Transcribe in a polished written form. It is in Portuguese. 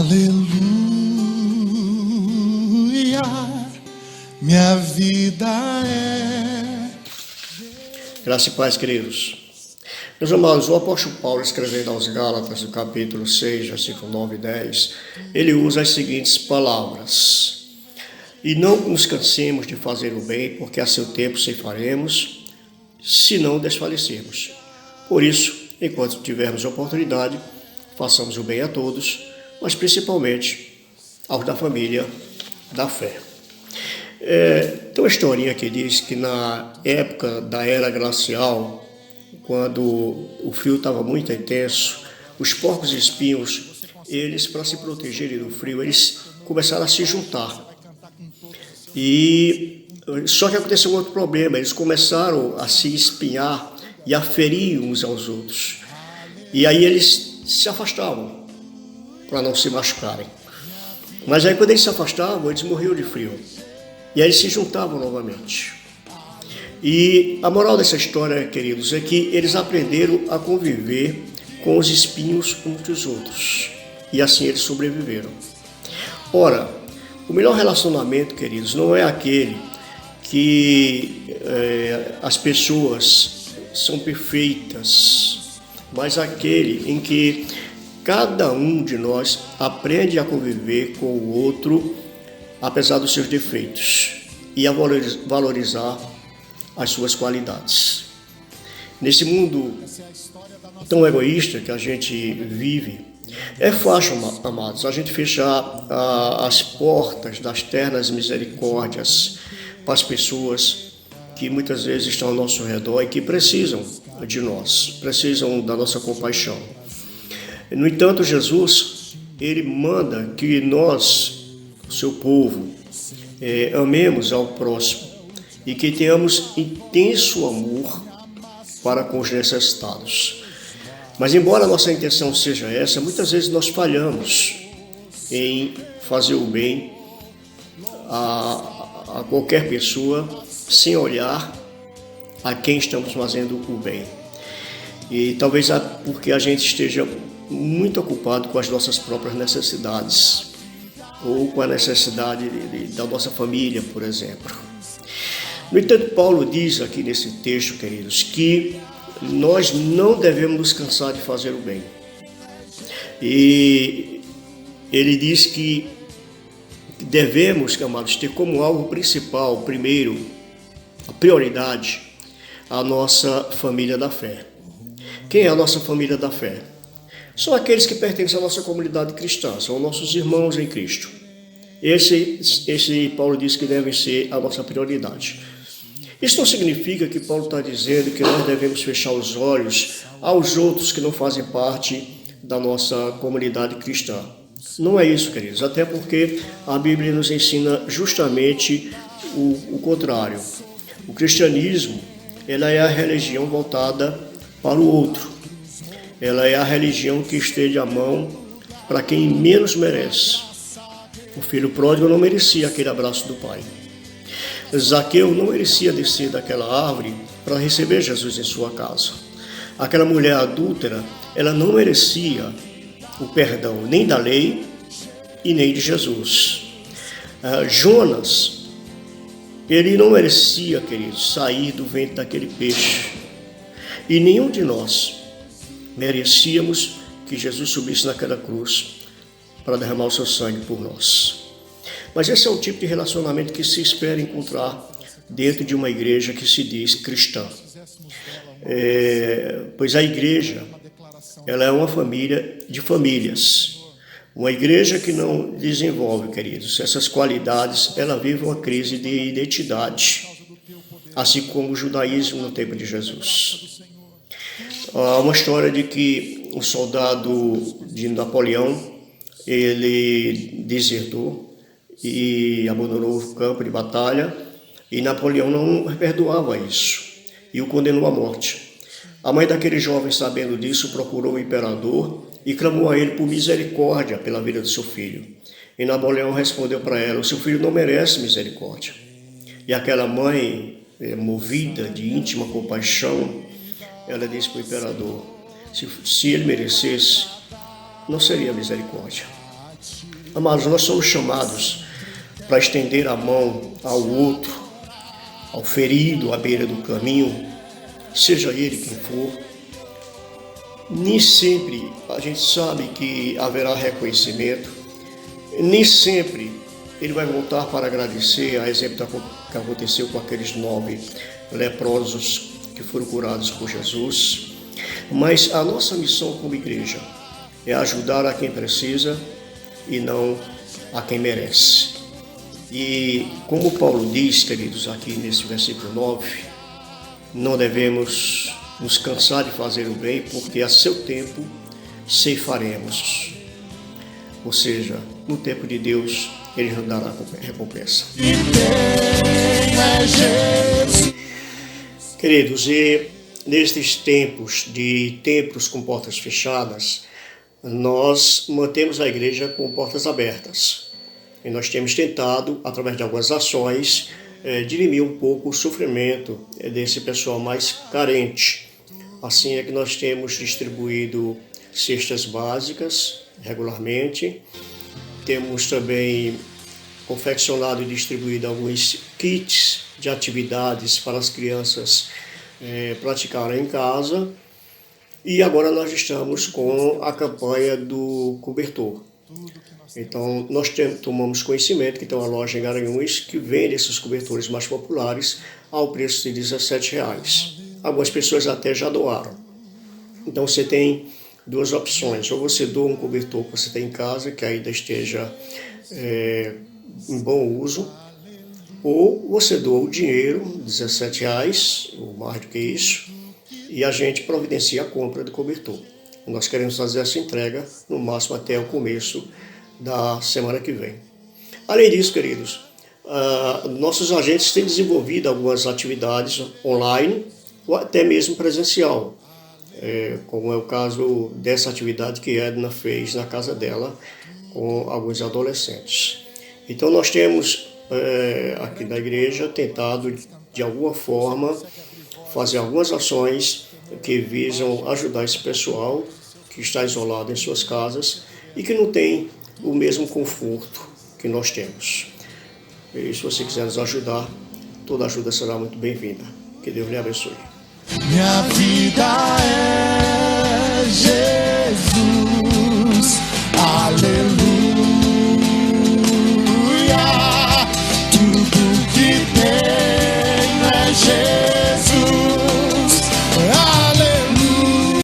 Aleluia, minha vida é. Graça e paz, queridos. Meus amados, o apóstolo Paulo, escrevendo aos Gálatas, no capítulo 6, versículo 9 e 10, ele usa as seguintes palavras: e não nos cansemos de fazer o bem, porque a seu tempo ceifaremos, se não desfalecermos. Por isso, enquanto tivermos oportunidade, façamos o bem a todos, mas principalmente aos da família da fé. Tem uma historinha que diz que na época da Era Glacial, quando o frio estava muito intenso, os porcos espinhos, eles, para se protegerem do frio, eles começaram a se juntar. Só que aconteceu um outro problema: eles começaram a se espinhar e a ferir uns aos outros. E aí eles se afastavam para não se machucarem. Mas aí quando eles se afastavam, eles morriam de frio. E aí eles se juntavam novamente. E a moral dessa história, queridos, é que eles aprenderam a conviver com os espinhos uns dos outros. E assim eles sobreviveram. Ora, o melhor relacionamento, queridos, não é aquele que as pessoas são perfeitas, mas aquele em que cada um de nós aprende a conviver com o outro, apesar dos seus defeitos, e a valorizar as suas qualidades. Nesse mundo tão egoísta que a gente vive, é fácil, amados, a gente fechar as portas das ternas misericórdias para as pessoas que muitas vezes estão ao nosso redor e que precisam de nós, precisam da nossa compaixão. No entanto, Jesus, ele manda que nós, seu povo, amemos ao próximo e que tenhamos intenso amor para com os necessitados. Mas embora a nossa intenção seja essa, muitas vezes nós falhamos em fazer o bem a qualquer pessoa sem olhar a quem estamos fazendo o bem. E talvez porque a gente esteja muito ocupado com as nossas próprias necessidades, ou com a necessidade da nossa família, por exemplo. No entanto, Paulo diz aqui nesse texto, queridos, que nós não devemos nos cansar de fazer o bem. E ele diz que devemos, amados, ter como algo principal, primeiro, a prioridade, a nossa família da fé. Quem é a nossa família da fé? São aqueles que pertencem à nossa comunidade cristã, são nossos irmãos em Cristo. Esse Paulo diz que devem ser a nossa prioridade. Isso não significa que Paulo está dizendo que nós devemos fechar os olhos aos outros que não fazem parte da nossa comunidade cristã. Não é isso, queridos, até porque a Bíblia nos ensina justamente o contrário. O cristianismo, ela é a religião voltada para o outro. Ela é a religião que estende a mão para quem menos merece. O filho pródigo não merecia aquele abraço do pai. Zaqueu não merecia descer daquela árvore para receber Jesus em sua casa. Aquela mulher adúltera, ela não merecia o perdão nem da lei e nem de Jesus. Jonas, ele não merecia, queridos, sair do ventre daquele peixe. E nenhum de nós merecíamos que Jesus subisse naquela cruz para derramar o seu sangue por nós. Mas esse é o tipo de relacionamento que se espera encontrar dentro de uma igreja que se diz cristã. Pois a igreja, ela é uma família de famílias. Uma igreja que não desenvolve, queridos, essas qualidades, ela vive uma crise de identidade, assim como o judaísmo no tempo de Jesus. Há uma história de que um soldado de Napoleão, ele desertou e abandonou o campo de batalha, e Napoleão não perdoava isso e o condenou à morte. A mãe daquele jovem, sabendo disso, procurou o imperador e clamou a ele por misericórdia pela vida do seu filho. E Napoleão respondeu para ela: o seu filho não merece misericórdia. E aquela mãe, movida de íntima compaixão, ela disse para o imperador: se ele merecesse, não seria misericórdia. Amados, nós somos chamados para estender a mão ao outro, ao ferido à beira do caminho, seja ele quem for. Nem sempre a gente sabe que haverá reconhecimento, nem sempre ele vai voltar para agradecer, a exemplo do que aconteceu com aqueles 9 leprosos que foram curados por Jesus. Mas a nossa missão como igreja é ajudar a quem precisa e não a quem merece. E como Paulo diz, queridos, aqui nesse versículo 9, não devemos nos cansar de fazer o bem, porque a seu tempo ceifaremos. Ou seja, no tempo de Deus, Ele nos dará recompensa. Queridos, e nestes tempos de templos com portas fechadas, nós mantemos a igreja com portas abertas. E nós temos tentado, através de algumas ações, dirimir um pouco o sofrimento desse pessoal mais carente. Assim é que nós temos distribuído cestas básicas regularmente. Temos também confeccionado e distribuído alguns kits de atividades para as crianças praticarem em casa. E agora nós estamos com a campanha do cobertor. Então, nós tomamos conhecimento que tem uma loja em Garanhuns que vende esses cobertores mais populares ao preço de R$17. Algumas pessoas até já doaram. Então, você tem duas opções. Ou você doa um cobertor que você tem em casa, que ainda esteja em bom uso, ou você doa o dinheiro, R$17, ou mais do que isso, e a gente providencia a compra do cobertor. Nós queremos fazer essa entrega no máximo até o começo da semana que vem. Além disso, queridos, nossos agentes têm desenvolvido algumas atividades online ou até mesmo presencial, como é o caso dessa atividade que Edna fez na casa dela com alguns adolescentes. Então nós temos aqui na igreja tentado de alguma forma fazer algumas ações que visam ajudar esse pessoal que está isolado em suas casas e que não tem o mesmo conforto que nós temos. E se você quiser nos ajudar, toda ajuda será muito bem-vinda. Que Deus lhe abençoe. Minha vida é